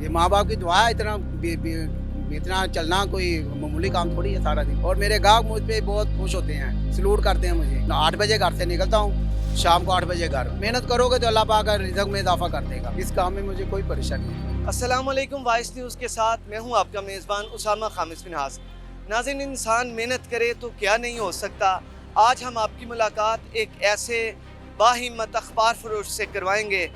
ये माँ बाप की दुआ है। इतना चलना कोई मामूली काम थोड़ी है सारा दिन। और मेरे गाहक मुझ पे बहुत खुश होते हैं, सलूट करते हैं मुझे। 8 बजे घर से निकलता हूँ, शाम को 8 बजे घर। मेहनत करोगे तो अल्लाह पाक रिज़्क़ में इजाफा कर देगा। इस काम में मुझे कोई परेशानी नहीं। अस्सलाम वालेकुम। वाइस न्यूज़ के साथ मैं हूं आपका मेज़बान उसामा खामिस फिनहास। नाज़रीन, इंसान मेहनत करे तो क्या नहीं हो सकता। आज हम आपकी मुलाकात एक ऐसे बाहिम्मत अखबार फरोश से करवाएंगे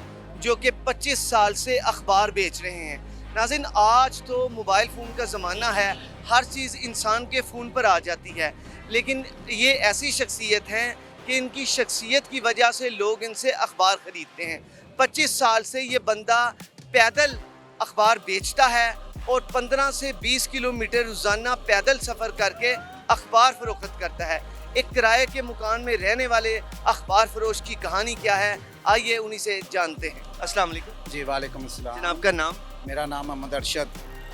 जो कि 25 साल से अखबार बेच रहे हैं। नाज़रीन, आज तो मोबाइल फ़ोन का ज़माना है, हर चीज़ इंसान के फ़ोन पर आ जाती है, लेकिन ये ऐसी शख्सियत हैं कि इनकी शख्सियत की वजह से लोग इनसे अखबार ख़रीदते हैं। 25 साल से ये बंदा पैदल अखबार बेचता है और 15 से 20 किलोमीटर रोज़ाना पैदल सफ़र करके अखबार फ़रोख्त करता है। एक किराए के मकान में रहने वाले अखबार फरोश की कहानी क्या है, आइए उन्हीं से जानते हैं। अस्सलाम वालेकुम। जी वालेकुम अस्सलाम। जनाब का नाम? मेरा नाम मोहम्मद अरशद।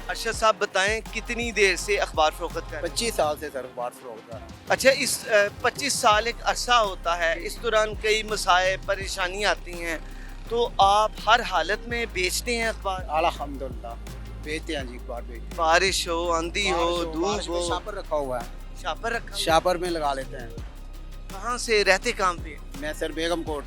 अरशद साहब, बताएं कितनी देर से अखबार फ़रोख्त कर रहे हैं? 25 साल से सर अखबार फरोख्त कर रहा हूँ। अच्छा, इस 25 साल एक अरसा होता है, इस दौरान कई मसाइब परेशानी आती हैं, तो आप हर हालत में बेचते हैं अखबार? अल्हम्दुलिल्लाह बेचते हैं जी, अखबार बेचते बारिश हो, आंधी हो, धूप बारिश में हो, शापर रखा हुआ है, शापर रखा हुआ है? शापर में लगा लेते हैं। कहाँ से रहते काम पे? मैं सर बेगम कोट,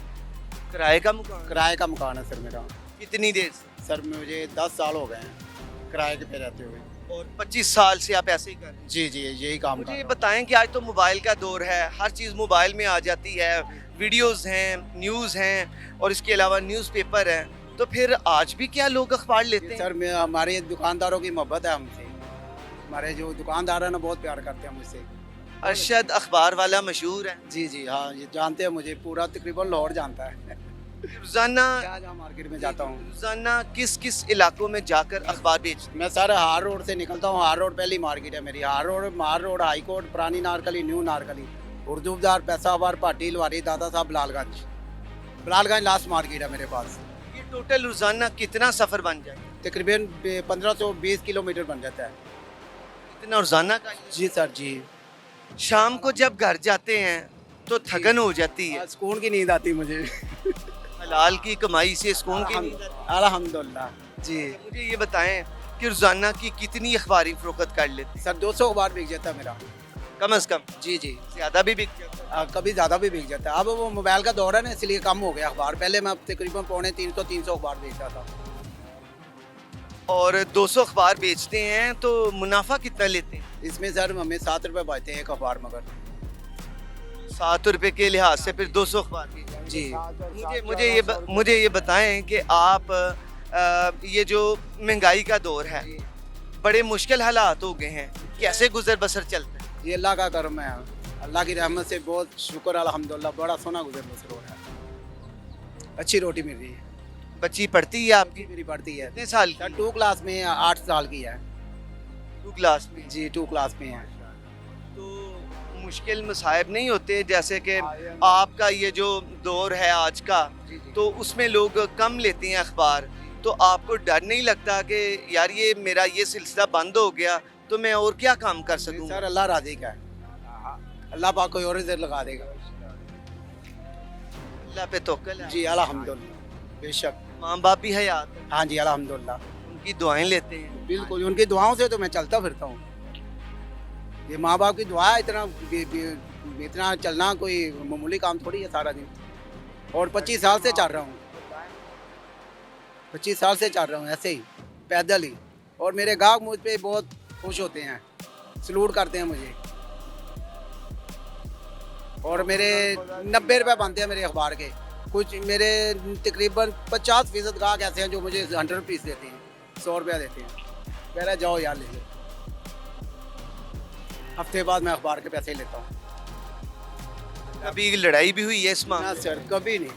किराए का मकान? किराए का मकान है सर मेरा। कितनी देर से? सर मुझे 10 साल हो गए हैं किराए के पे रहते हुए। और 25 साल से आप ऐसे ही कर रहे हैं? जी जी यही काम कर मुझे रहा हूँ। बताएं कि आज तो मोबाइल का दौर है, हर चीज़ मोबाइल में आ जाती है, वीडियोस हैं, न्यूज़ हैं और इसके अलावा न्यूज़पेपर हैं, तो फिर आज भी क्या लोग अखबार लेते हैं? सर मैं हमारे दुकानदारों की मोहब्बत है हमसे। हमारे जो दुकानदार हैं ना बहुत प्यार करते हैं मुझसे। अरशद अखबार वाला मशहूर है, जी जी हाँ, ये जानते हैं मुझे, पूरा तकरीबन लाहौर जानता है। रोजाना जहाँ मार्केट में जाता हूँ रोजाना किस किस इलाकों में जाकर अखबार बेचते हैं? मैं सर हार रोड से निकलता हूँ। हार रोड पहली मार्केट है मेरी। हार रोड, मार रोड, हाई कोर्ट, पुरानी नारकली, न्यू नारकली, उर्दू बाजार, पैसाबार, पाटी, लवारी, दादा साहब, बिलालगंज। बिलालगंज लास्ट मार्केट है मेरे पास। ये टोटल रोजाना कितना सफ़र बन जाए? तकरीबन 1520 किलोमीटर बन जाता है। इतना रोजाना का? जी सर जी। शाम को जब घर जाते हैं तो थकन हो जाती है, सुकून की नींद आती मुझे। हलाल की कमाई से सुकून की नींद आती है। अल्हम्दुलिल्लाह जी। मुझे ये बताएं कि रोजाना की कितनी अखबारी फरोख्त कर लेते हैं? सर 200 अखबार बिक जाता है मेरा। कम से कम? जी जी। ज़्यादा भी बिक जाता है? कभी ज़्यादा भी बिक जाता है। अब वो मोबाइल का दौर है ना, इसलिए कम हो गया अखबार। पहले मैं तकरीबन पौने 300 अखबार बेचता था। और 200 अखबार बेचते हैं तो मुनाफा कितना लेते हैं? इसमें सर हमें 7 रुपये बचते हैं एक अखबार मगर। 7 रुपए के लिहाज से फिर 200 अखबार बेचते हैं। जी मुझे ये बताएं कि आप ये जो महंगाई का दौर है, बड़े मुश्किल हालात हो गए हैं, कैसे गुजर बसर चलता है? ये अल्लाह का करम है। अल्लाह की रहमत से बहुत शुक्र अल्हम्दुलिल्लाह, बड़ा सोना गुजर बसर हो रहा है। अच्छी रोटी मिल रही है। बच्ची पढ़ती है आपकी? मेरी बढ़ती है। कितने साल सर की? 2 क्लास में 8 साल की है। 2 क्लास में? जी 2 क्लास में है। तो मुश्किल मसाइब नहीं होते, जैसे कि आपका ये जो दौर है आज का, तो उसमें लोग कम लेते हैं अखबार, तो आपको डर नहीं लगता कि यार ये मेरा ये सिलसिला बंद हो गया तो मैं और क्या काम कर सकूँ? सर अल्लाह राजी का है। अल्लाह पाक कोई और रिज़्क़ लगा देगा। अल्लाह पे तवक्कल है। जी अल्हम्दुलिल्लाह बेशक। माँ बाप भी हयात है, हाँ जी अल्हम्दुलिल्लाह। उनकी दुआएं लेते हैं? बिल्कुल, उनकी दुआओं से तो मैं चलता फिरता हूँ। ये माँ बाप की दुआ है। इतना चलना कोई मामूली काम थोड़ी है सारा दिन। और 25 साल से चल रहा हूँ। 25 साल से चल रहा हूँ ऐसे ही पैदल ही। और मेरे गाहक मुझ पे बहुत खुश होते हैं, सलूट करते हैं मुझे। और मेरे 90 रुपये बनते हैं मेरे अखबार के। कुछ मेरे तकरीबन 50% गाहक ऐसे हैं जो मुझे 100 पीस देते हैं, 100 रुपया देते हैं। कह रहा जाओ यार ले लो। हफ्ते बाद मैं अखबार के पैसे ही लेता हूँ। कभी लड़ाई भी हुई है इस ना मामले? सर कभी नहीं,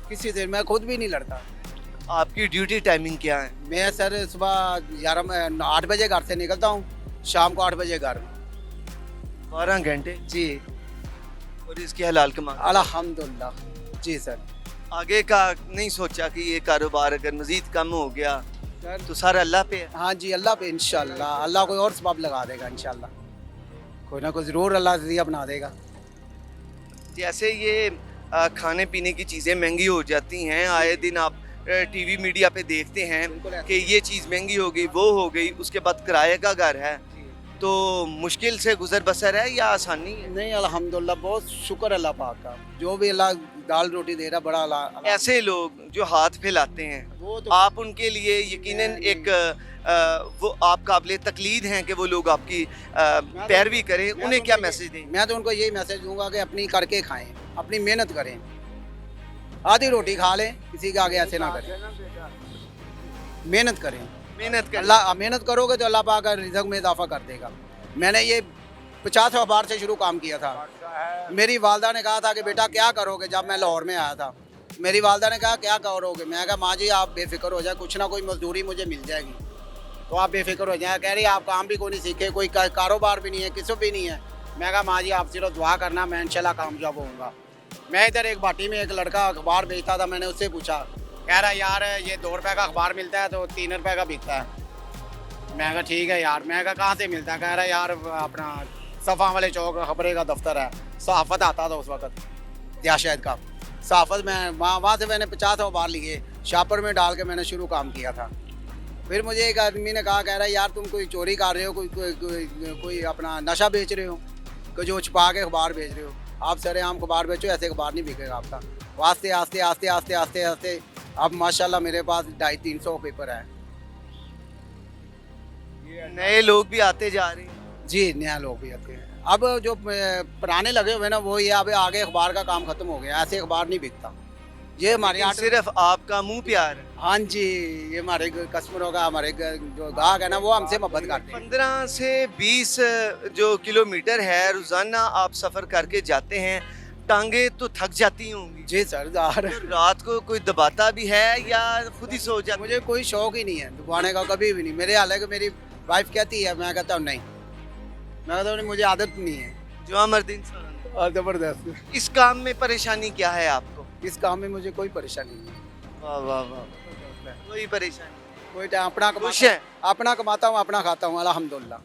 किसी से मैं खुद भी नहीं लड़ता। आपकी ड्यूटी टाइमिंग क्या है? मैं सर सुबह 8 बजे घर से निकलता हूँ, शाम को 8 बजे घर। 12 घंटे? जी और इसकी हलाल कमा? अल्हम्दुलिल्लाह जी सर। आगे का नहीं सोचा कि ये कारोबार अगर मजीद कम हो गया सर तो सारा अल्लाह पे है? हाँ जी अल्लाह पे इंशाल्लाह। अल्लाह कोई और सबब लगा देगा इंशाल्लाह। कोई ना कोई ज़रूर अल्लाह ज़रिया बना देगा। जैसे ये खाने पीने की चीज़ें महंगी हो जाती हैं, आए दिन आप टीवी मीडिया पे देखते हैं बिल्कुल ऐसे। कि ये चीज़ महंगी हो गई, वो हो गई, उसके बाद किराए का घर है, तो मुश्किल से गुजर बसर है या आसानी है? नहीं अल्हम्दुलिल्लाह बहुत शुक्र अल्लाह पाक का, जो भी अल्लाह दाल रोटी दे रहा बड़ा अल्लाह। ऐसे लोग जो हाथ फैलाते हैं, वो तो आप उनके लिए यकीनन एक वो आप काबिल तकलीद हैं कि वो लोग आपकी पैरवी करें, उन्हें क्या मैसेज दें? मैं तो उनको यही मैसेज दूंगा कि अपनी करके खाएं, अपनी मेहनत करें, आधी रोटी खा लें, किसी के आगे ऐसे ना करें, मेहनत करें। मेहनत कर अल्लाह मेहनत करोगे तो अल्लाह पाक रिज़्क़ में इजाफा कर देगा। मैंने ये 50 अखबार से शुरू काम किया था। मेरी वालदा ने कहा था कि बेटा क्या करोगे, जब मैं लाहौर में आया था मेरी वालदा ने कहा क्या करोगे, मैं कहा माँ जी आप बेफिक्र हो जाए, कुछ ना कोई मजदूरी मुझे मिल जाएगी, तो आप बेफिक्र हो जाए। कह रही आप काम भी कोई नहीं सीखे, कोई कारोबार भी नहीं है, किसी भी नहीं है। मैं कहा माँ जी आप सिर्फ दुआ करना, मैं इंशाल्लाह कामयाब होऊंगा। मैं इधर एक भाटी में एक लड़का अखबार बेचता था, मैंने उससे पूछा, कह रहा यार ये 2 रुपये का अखबार मिलता है तो 3 रुपये का बिकता है। मैं कहा ठीक है यार, मैं कहा कहाँ से मिलता है, कह रहा यार अपना सफ़ा वाले चौक खबरें का दफ्तर है, सहाफ़त आता था उस वक्त या शायद का सहाफ़त में, वहाँ से मैंने 50 अखबार लिए, शापर में डाल के मैंने शुरू काम किया था। फिर मुझे एक आदमी ने कहा, कह रहा है यार तुम कोई चोरी कर रहे हो, कोई अपना नशा बेच रहे हो, कोई जो छुपा के अखबार बेच रहे हो, आप सरेआम अखबार बेचो, ऐसे अखबार नहीं बिकेगा आपका। आस्ते आस्ते आस्ते आस्ते आस्ते आस्ते अब माशाल्लाह मेरे पास 250-300 पेपर है। नए लोग भी आते जा रहे हैं। जी नया लोग भी आते हैं। अब जो पुराने लगे हुए ना वो ये अब आगे अखबार का काम खत्म हो गया, ऐसे अखबार नहीं बिकता। ये हमारे लेकिन यहाँ सिर्फ आपका मुंह प्यार है। हाँ जी, ये हमारे कस्टमरों का, हमारे जो गाहक है ना वो हमसे मोहब्बत करते हैं। 15 से 20 जो किलोमीटर है रोजाना आप सफर करके जाते हैं, टांगे तो थक जाती होंगी। जी सरदार, तो रात को कोई दबाता भी है या खुद ही सो जाते? मुझे कोई शौक ही नहीं है दुकाने का, कभी भी नहीं। मेरे हालांकि मेरी वाइफ कहती है, मैं कहता हूँ नहीं, मैं कहता हूँ नहीं, मुझे आदत नहीं है। जो अमर दिन इंसान है। ज़बरदस्त। इस काम में परेशानी क्या है आपको? इस काम में मुझे कोई परेशानी नहीं है। वाह वाह वाह, कोई परेशानी? कोई टाइम अपना खुश है? अपना कमाता हूँ, अपना खाता हूँ अल्हम्दुलिल्लाह,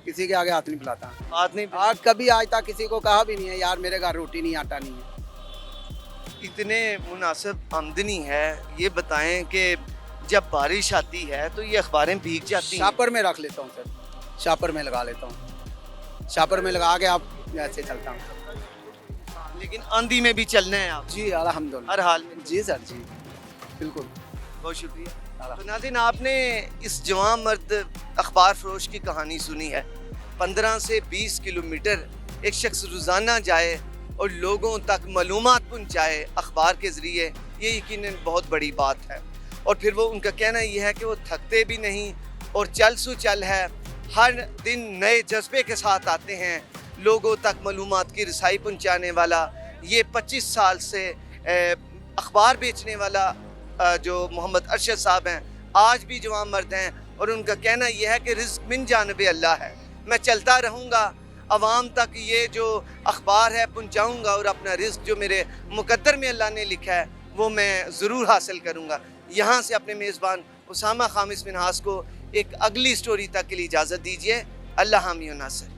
किसी के आगे हाथ नहीं फैलाता। बात नहीं। आज कभी आज तक किसी को कहा भी नहीं है यार मेरे घर रोटी नहीं, आटा नहीं है। इतने मुनासिब आमदनी है, ये बताएं कि जब बारिश आती है तो ये अखबारें भीग जाती हैं। शापर में रख लेता हूँ सर, शापर में लगा लेता हूँ, शापर में लगा के आप ऐसे चलता हूँ। लेकिन आंधी में भी चलना है आप जी अल्हम्दुलिल्लाह, हर हाल में। जी सर जी बिल्कुल। बहुत शुक्रिया। तो नाज़रीन आपने इस जवान मर्द अखबार फरोश की कहानी सुनी है। 15 से 20 किलोमीटर एक शख्स रोज़ाना जाए और लोगों तक मालूमात पहुँचाए अखबार के ज़रिए, ये यकीनन बहुत बड़ी बात है। और फिर वो उनका कहना ये है कि वो थकते भी नहीं और चल सु चल है, हर दिन नए जज्बे के साथ आते हैं, लोगों तक मालूमात की रसाई पहुँचाने वाला ये 25 साल से अखबार बेचने वाला जो मोहम्मद अरशद साहब हैं, आज भी जवान मर्द हैं। और उनका कहना यह है कि रिज़्क़ मिन जानिब अल्लाह है, मैं चलता रहूँगा, अवाम तक ये जो अखबार है पहुँचाऊँगा और अपना रिज़्क़ जो मेरे मुकद्दर में अल्लाह ने लिखा है वो मैं ज़रूर हासिल करूँगा। यहाँ से अपने मेज़बान उसामा खामिस मिन्हास को एक अगली स्टोरी तक के लिए इजाज़त दीजिए। अल्लाह हामी व नासिर।